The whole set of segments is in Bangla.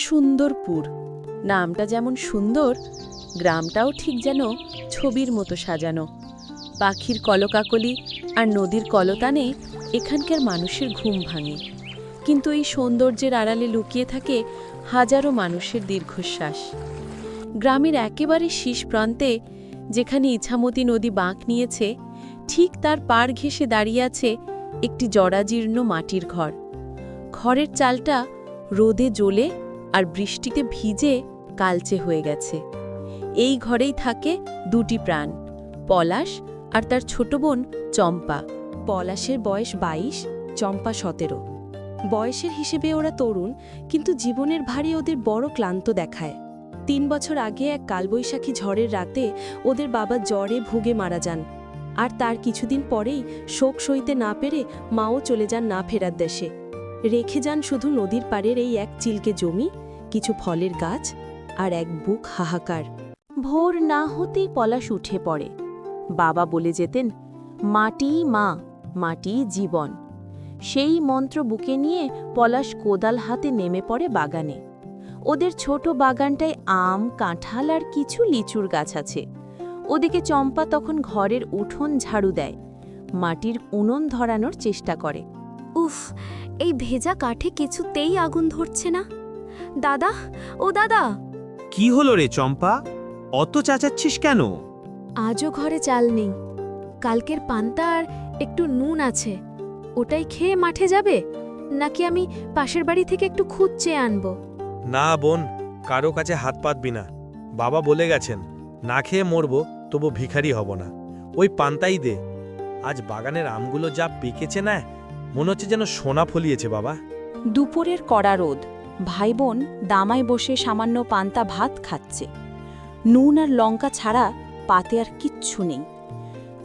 সুন্দরপুর নামটা যেমন সুন্দর, গ্রামটাও ঠিক যেন ছবির মতো সাজানো। পাখির কলকাকলি আর নদীর কলতানে এখানকার মানুষের ঘুম ভাঙে, কিন্তু এই সৌন্দর্যের আড়ালে লুকিয়ে থাকে হাজারো মানুষের দীর্ঘশ্বাস। গ্রামের একেবারে শীষ প্রান্তে, যেখানে ইছামতি নদী বাঁক নিয়েছে, ঠিক তার পাড় ঘেঁষে দাঁড়িয়ে আছে একটি জরাজীর্ণ মাটির ঘর। ঘরের চালটা রোদে জ্বলে আর বৃষ্টিতে ভিজে কালচে হয়ে গেছে। এই ঘরেই থাকে দুটি প্রাণ, পলাশ আর তার ছোট বোন চম্পা। পলাশের বয়স ২২, চম্পা ১৭। বয়সের হিসেবে ওরা তরুণ, কিন্তু জীবনের ভারী ওদের বড় ক্লান্ত দেখায়। ৩ বছর আগে এক কালবৈশাখী ঝড়ের রাতে ওদের বাবা জ্বরে ভুগে মারা যান, আর তার কিছুদিন পরেই শোক সইতে না পেরে মাও চলে যান না ফেরার দেশে। রেখে যান শুধু নদীর পাড়ের এই এক চিলকে জমি, কিছু ফলের গাছ আর এক বুক হাহাকার। ভোর না হতেই পলাশ উঠে পড়ে। বাবা বলে যেতেন, মাটিই মা, মাটিই জীবন। সেই মন্ত্র বুকে নিয়ে পলাশ কোদাল হাতে নেমে পড়ে বাগানে। ওদের ছোট বাগানটায় আম, কাঁঠাল আর কিছু লিচুর গাছ আছে। ওদিকে চম্পা তখন ঘরের উঠোন ঝাড়ু দেয়, মাটির উনুন ধরানোর চেষ্টা করে। উফ, এই ভেজা কাঠে কিছুতেই আগুন ধরছে না। দাদা, ও দাদা! কি হলো রে চম্পা, অত চেঁচাচ্ছিস কেন? আজও ঘরে চাল নেই। কালকের পান্তা আর একটু নুন আছে, ওটাই খেয়ে মাঠে যাবে, নাকি আমি পাশের বাড়ি থেকে একটু খুদ চেয়ে আনবো? না বোন, কারো কাছে হাত পাতবি না। বাবা বলে গেছেন, না খেয়ে মরবো তবু ভিখারি হব না। ওই পান্তাই দে। আজ বাগানের আমগুলো যা পেকেছে না, মনে হচ্ছে যেন সোনা ফলিয়েছে বাবা। দুপুরের কড়া রোদ, ভাই বোন দামায় বসে সামান্য পান্তা ভাত খাচ্ছে। নুন আর লঙ্কা ছাড়া পাতে আর কিচ্ছু নেই।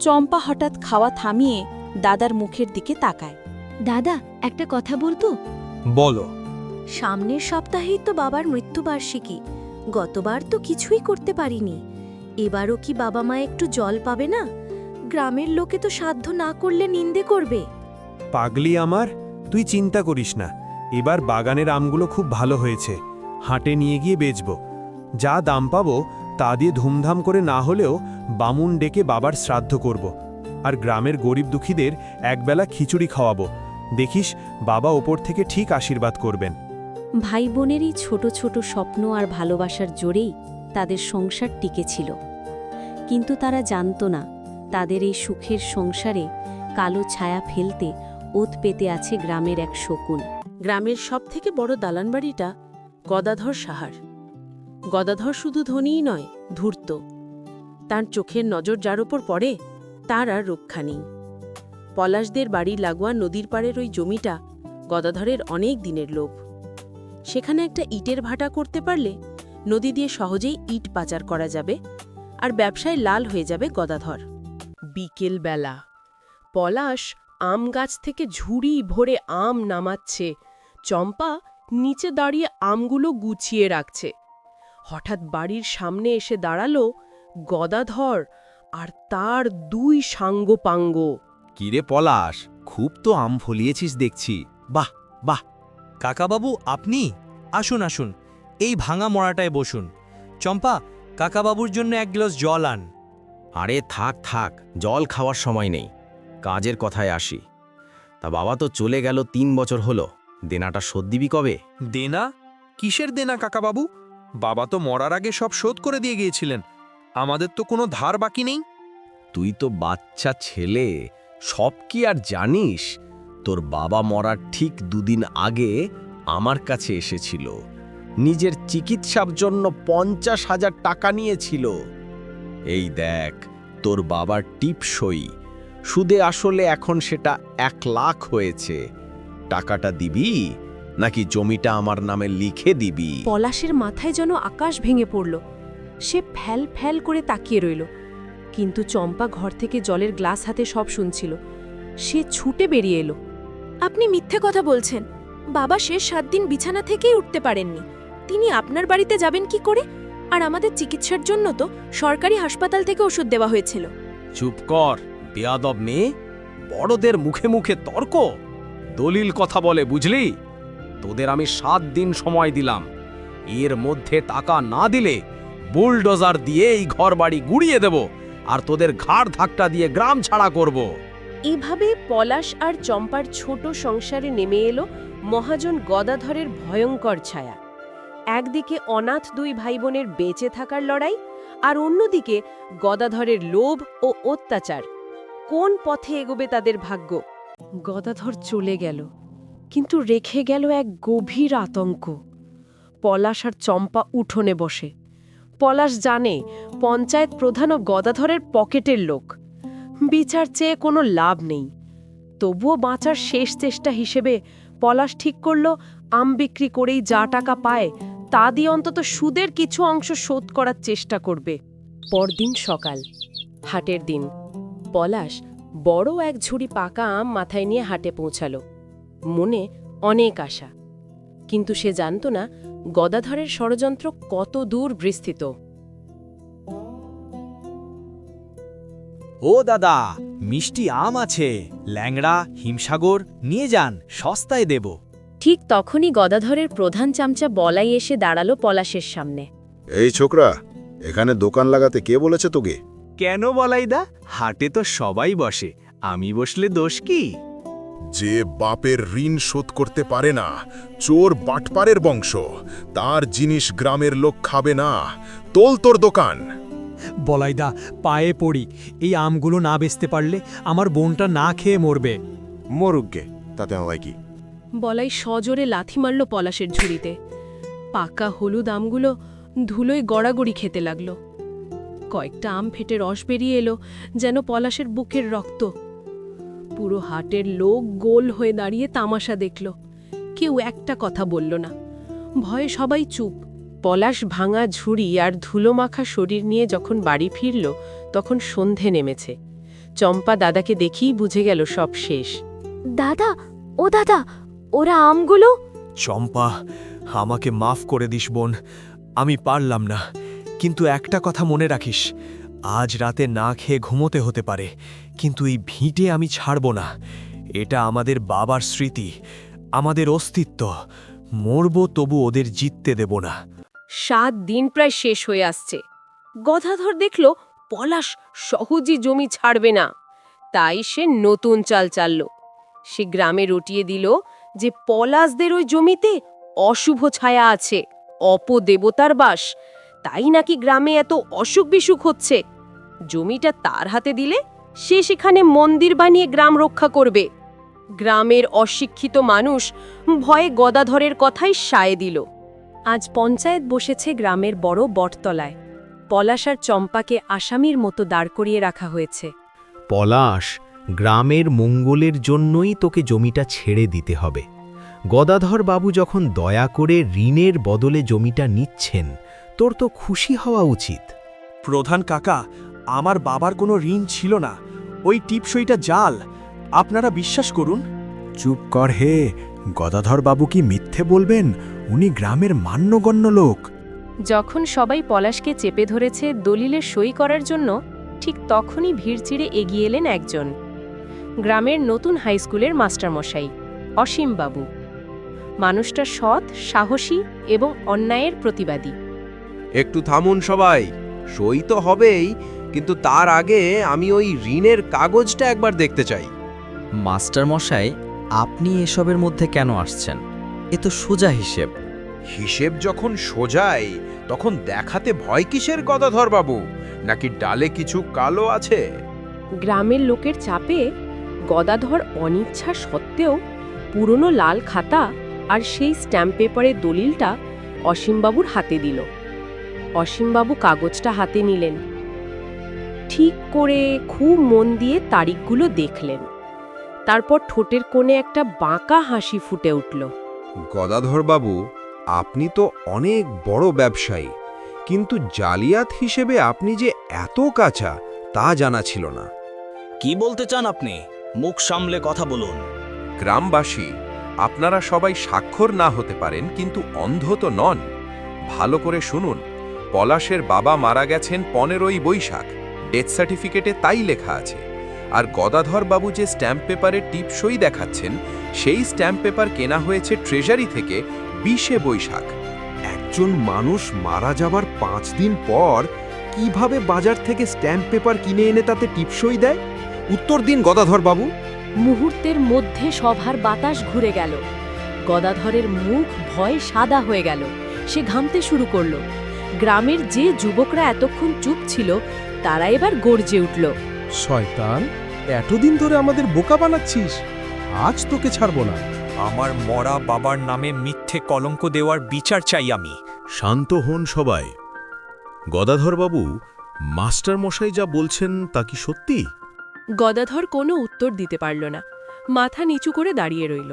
চম্পা হঠাৎ খাওয়া থামিয়ে দাদার মুখের দিকে তাকায়। দাদা, একটা কথা বলবো? বলো। সামনের সপ্তাহেই তো বাবার মৃত্যুবার্ষিকী। গতবার তো কিছুই করতে পারিনি। এবারও কি বাবা মা একটু জল পাবে না? গ্রামের লোকে তো সাধ্য না করলে নিন্দে করবে। পাগলি আমার, তুই চিন্তা করিস না। এবার বাগানের আমগুলো খুব ভালো হয়েছে, হাটে নিয়ে গিয়ে বেচব। যা দাম পাবো তা দিয়ে ধুমধাম করে না হলেও বামুন ডেকে বাবার শ্রাদ্ধ করব। আর গ্রামের গরিব দুঃখীদের একবেলা খিচুড়ি খাওয়াবো। দেখিস বাবা ওপর থেকে ঠিক আশীর্বাদ করবেন। ভাই বোনেরই ছোট ছোট স্বপ্ন আর ভালোবাসার জোরেই তাদের সংসার টিকেছিল। কিন্তু তারা জানত না, তাদের এই সুখের সংসারে কালো ছায়া ফেলতে ওত পেতে আছে গ্রামের এক শকুন। গ্রামের সবথেকে বড় দালানবাড়িটা গদাধর সাহার। গদাধর শুধু ধনীই নয়, ধূর্ত। তার চোখের নজর যার ওপর পড়ে তার আর রক্ষা নেই। পলাশদের বাড়ির লাগোয়া নদীর পাড়ের ওই জমিটা গদাধরের অনেক দিনের লোভ। সেখানে একটা ইটের ভাটা করতে পারলে নদী দিয়ে সহজেই ইট পাচার করা যাবে, আর ব্যবসায় লাল হয়ে যাবে গদাধর। বিকেল বেলা পলাশ আম গাছ থেকে ঝুড়ি ভরে আম নামাচ্ছে। চম্পা নিচে দাঁড়িয়ে আমগুলো গুছিয়ে রাখছে। হঠাৎ বাড়ির সামনে এসে দাঁড়ালো গদাধর আর তার ২ সাঙ্গপাঙ্গ। কিরে পলাশ, খুব তো আম ফলিয়েছিস দেখছি। বাহ বাহ। কাকাবাবু, আপনি আসুন আসুন, এই ভাঙা মরাটায় বসুন। চম্পা, কাকাবাবুর জন্য এক গ্লাস জল আন। আরে থাক থাক, জল খাওয়ার সময় নেই, কাজের কথায় আসি। তা বাবা তো চলে গেল ৩ বছর হলো, দেনাটা শোধ দিবি কবে? দেনা? কিসের দেনা কাকাবাবু? বাবা তো মরার আগে সব শোধ করে দিয়ে গিয়েছিলেন। আমাদের তো কোনো ধার বাকি নেই। তুই তো বাচ্চা ছেলে, সব কি আর জানিস? তোর বাবা মরার ঠিক ২ দিন আগে আমার কাছে এসেছিল, নিজের চিকিৎসার জন্য ৫০,০০০ টাকা নিয়েছিল। এই দেখ তোর বাবার টিপসই, সুদে আসলে এখন সেটা ১,০০,০০০ হয়েছে। টাকাটা দিবি নাকি জমিটা আমার নামে লিখে দিবি? পলাশের মাথায় যেন আকাশ ভেঙে পড়ল। সে ফ্যাল ফ্যাল করে তাকিয়ে রইল, কিন্তু চম্পা ঘর থেকে জলের গ্লাস হাতে সব শুনছিল। সে ছুটে বেরিয়ে এলো। আপনি মিথ্যে কথা বলছেন। বাবা শেষ ৭ দিন বিছানা থেকেই উঠতে পারেননি। তিনি আপনার বাড়িতে যাবেন কি করে? আর আমাদের চিকিৎসার জন্য তো সরকারি হাসপাতাল থেকে ওষুধ দেওয়া হয়েছিল। চুপ কর বেয়াদব মেয়ে, বড়দের মুখে মুখে তর্ক। দলিল কথা বলে বুঝলি? তোদের আমি ৭ দিন সময় দিলাম, এর মধ্যে টাকা না দিলে বুলডোজার দিয়ে এই ঘরবাড়ি গুড়িয়ে দেব আর তোদের ঘাড় ধাক্কা দিয়ে গ্রাম ছাড়া করব। এভাবে পলাশ আর চম্পার ছোট সংসারে নেমে এলো মহাজন গদাধরের ভয়ঙ্কর ছায়া। একদিকে অনাথ দুই ভাই বোনের বেঁচে থাকার লড়াই, আর অন্যদিকে গদাধরের লোভ ও অত্যাচার। কোন পথে এগোবে তাদের ভাগ্য? গদাধর চলে গেল, কিন্তু রেখে গেল এক গভীর আতঙ্ক। পলাশ আর চম্পা উঠোনে বসে। পলাশ জানে পঞ্চায়েত প্রধানও গদাধরের পকেটের লোক। বিচার চেয়ে কোনো লাভ নেই। তবুও বাঁচার শেষ চেষ্টা হিসেবে পলাশ ঠিক করল আম বিক্রি করেই যা টাকা পায় তা দিয়ে অন্তত সুদের কিছু অংশ শোধ করার চেষ্টা করবে। পরদিন সকাল, হাটের দিন। পলাশ বড় এক ঝুড়ি পাকা আম মাথায় নিয়ে হাটে পৌঁছালো। মনে অনেক আশা, কিন্তু সে জানত না গদাধরের ষড়যন্ত্র কত দূর বিস্তৃত। ও দাদা, মিষ্টি আম আছে, ল্যাংড়া, হিমসাগর নিয়ে যান, সস্তায় দেব। ঠিক তখনই গদাধরের প্রধান চামচা বলাই এসে দাঁড়ালো পলাশের সামনে। এই ছোকরা, এখানে দোকান লাগাতে কে বলেছে তোকে? কেন বলাইদা, হাটে তো সবাই বসে, আমি বসলে দোষ কি? যে বাপের ঋণ শোধ করতে পারে না, চোর বাটপারের বংশ, তার জিনিস গ্রামের লোক খাবে না। তোল তোর দোকান। বলাইদা, পায়ে পড়ি, এই আমগুলো না বেচতে পারলে আমার বোনটা না খেয়ে মরবে। মরুগ্গে, তাতে আমায় কি? বলাই সজোরে লাথি মারল পলাশের ঝুড়িতে। পাকা হলুদ আমগুলো ধুলোয় গড়াগড়ি খেতে লাগল। কয়েকটা আম ফেটে রস বেরিয়ে এলো, যেন পলাশের বুকের রক্ত। পুরো হাটের লোক গোল হয়ে দাঁড়িয়ে তামাশা দেখল। কেউ একটা কথা বলল না। ভয়ে সবাই চুপ। পলাশ ভাঙা ঝুড়ি আর ধুলোমাখা শরীর নিয়ে যখন বাড়ি ফিরল, তখন সন্ধে নেমেছে। চম্পা দাদাকে দেখেই বুঝে গেল সব শেষ। দাদা, ও দাদা, ওরা আমগুলো। চম্পা, আমাকে মাফ করে দিস বোন, আমি পারলাম না। কিন্তু একটা কথা মনে রাখিস, আজ রাতে না খেয়ে ঘুমোতে হতে পারে, কিন্তু এই ভিটে আমি ছাড়ব না। এটা আমাদের বাবার স্মৃতি, আমাদের অস্তিত্ব। মরব তবু ওদের জিততে দেব না। 7 দিন প্রায় শেষ হয়ে আসছে। গদাধর দেখল পলাশ সহজেই জমি ছাড়বে না, তাই সে নতুন চাল চালল। সে গ্রামে রটিয়ে দিল যে পলাশদের ওই জমিতে অশুভ ছায়া আছে, অপদেবতার বাস, তাই নাকি গ্রামে এত অসুখ বিসুখ হচ্ছে। জমিটা তার হাতে দিলে সে সেখানে মন্দির বানিয়ে গ্রাম রক্ষা করবে। গ্রামের অশিক্ষিত মানুষ ভয়ে গদাধরের কথাই সায় দিল। আজ পঞ্চায়েত বসেছে গ্রামের বড় বটতলায়। পলাশ আর চম্পাকে আসামির মতো দাঁড় করিয়ে রাখা হয়েছে। পলাশ, গ্রামের মঙ্গলের জন্যই তোকে জমিটা ছেড়ে দিতে হবে। গদাধর বাবু যখন দয়া করে ঋণের বদলে জমিটা নিচ্ছেন, তোর তো খুশি হওয়া উচিত। প্রধান কাকা, আমার বাবার কোনো ঋণ ছিল না, ওই টিপসইটা জাল, আপনারা বিশ্বাস করুন। চুপ কর হে, গদাধর বাবু কি মিথ্যে বলবেন? উনি গ্রামের মান্যগণ্য লোক। যখন সবাই পলাশকে চেপে ধরেছে দলিলের সই করার জন্য, ঠিক তখনই ভিড় চিড়ে এগিয়ে এলেন একজন। গ্রামের নতুন হাইস্কুলের মাস্টারমশাই অসীমবাবু। মানুষটা সৎ, সাহসী এবং অন্যায়ের প্রতিবাদী। একটু থামুন সবাই, সই তো হবেই, কিন্তু তার আগে আমি ওই ঋণের কাগজটা একবার দেখতে চাই। মাস্টারমশাই, আপনি এসবের মধ্যে কেন আসছেন? এ তো সোজা হিসেব। হিসেব যখন সোজাই, তখন দেখাতে ভয় কিসের গদাধর বাবু? নাকি ডালে কিছু কালো আছে? গ্রামের লোকের চাপে গদাধর অনিচ্ছা সত্ত্বেও পুরনো লাল খাতা আর সেই স্ট্যাম্প পেপারের দলিলটা অসীমবাবুর হাতে দিল। অসীমবাবু কাগজটা হাতে নিলেন, ঠিক করে খুব মন দিয়ে তারিখগুলো দেখলেন। তারপর ঠোঁটের কোণে একটা বাঁকা হাসি ফুটে উঠল। গদাধর বাবু, আপনি তো অনেক বড় ব্যবসায়ী, কিন্তু জালিয়াত হিসেবে আপনি যে এত কাঁচা তা জানা ছিল না। কি বলতে চান আপনি? মুখ সামলে কথা বলুন। গ্রামবাসী, আপনারা সবাই স্বাক্ষর না হতে পারেন, কিন্তু অন্ধ তো নন। ভালো করে শুনুন, পলাশের বাবা মারা গেছেন 15ই বৈশাখ, ডেথ সার্টিফিকেটে তাই লেখা আছে। আর গদাধর বাবু যে স্ট্যাম্প পেপারে টিপসই দেখাচ্ছেন, সেই স্ট্যাম্প পেপার কেনা হয়েছে ট্রেজারি থেকে 20শে বৈশাখ। একজন মানুষ মারা যাবার 5 দিন পর কিভাবে বাজার থেকে স্ট্যাম্প পেপার কিনে এনে তাতে টিপসই দেয়? উত্তর দিন গদাধর বাবু। মুহূর্তের মধ্যে সভার বাতাস ঘুরে গেল। গদাধরের মুখ ভয়ে সাদা হয়ে গেল। সে ঘামতে শুরু করলো। গ্রামের যে যুবকরা এতক্ষণ চুপ ছিল তারা এবার গর্জে উঠল। শয়তান, এতদিন ধরে আমাদের বোকা বানাচ্ছিস, আজ তোকে ছাড়বো না। আমার মরা বাবার নামে মিথ্যে কলঙ্ক দেওয়ার বিচার চাই আমি। শান্ত হন সবাই। গদাধরবাবু, মাস্টার মশাই যা বলছেন তা কি সত্যি? গদাধর কোনো উত্তর দিতে পারল না। মাথা নিচু করে দাঁড়িয়ে রইল।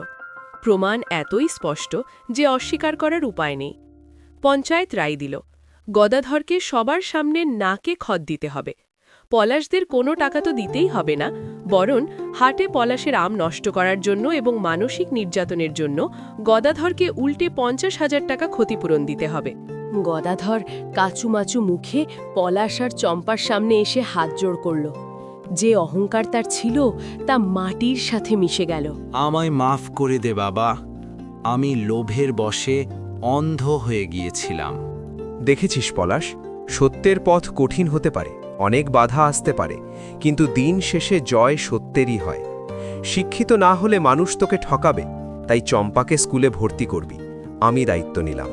প্রমাণ এতই স্পষ্ট যে অস্বীকার করার উপায় নেই। পঞ্চায়েত রায় দিল, গদাধরকে সবার সামনে নাকে খত দিতে হবে। পলাশদের কোনো টাকা তো দিতেই হবে না, বরং হাটে পলাশের আম নষ্ট করার জন্য এবং মানসিক নির্যাতনের জন্য গদাধরকে উল্টে 50,000 টাকা ক্ষতিপূরণ দিতে হবে। গদাধর কাচুমাচু মুখে পলাশ আর চম্পার সামনে এসে হাত জোড় করল। যে অহংকার তার ছিল তা মাটির সাথে মিশে গেল। আমায় মাফ করে দে বাবা, আমি লোভের বশে অন্ধ হয়ে গিয়েছিলাম। দেখেছিস পলাশ, সত্যের পথ কঠিন হতে পারে, অনেক বাধা আসতে পারে, কিন্তু দিন শেষে জয় সত্যেরই হয়। শিক্ষিত না হলে মানুষ তোকে ঠকাবে, তাই চম্পাকে স্কুলে ভর্তি করবি, আমি দায়িত্ব নিলাম।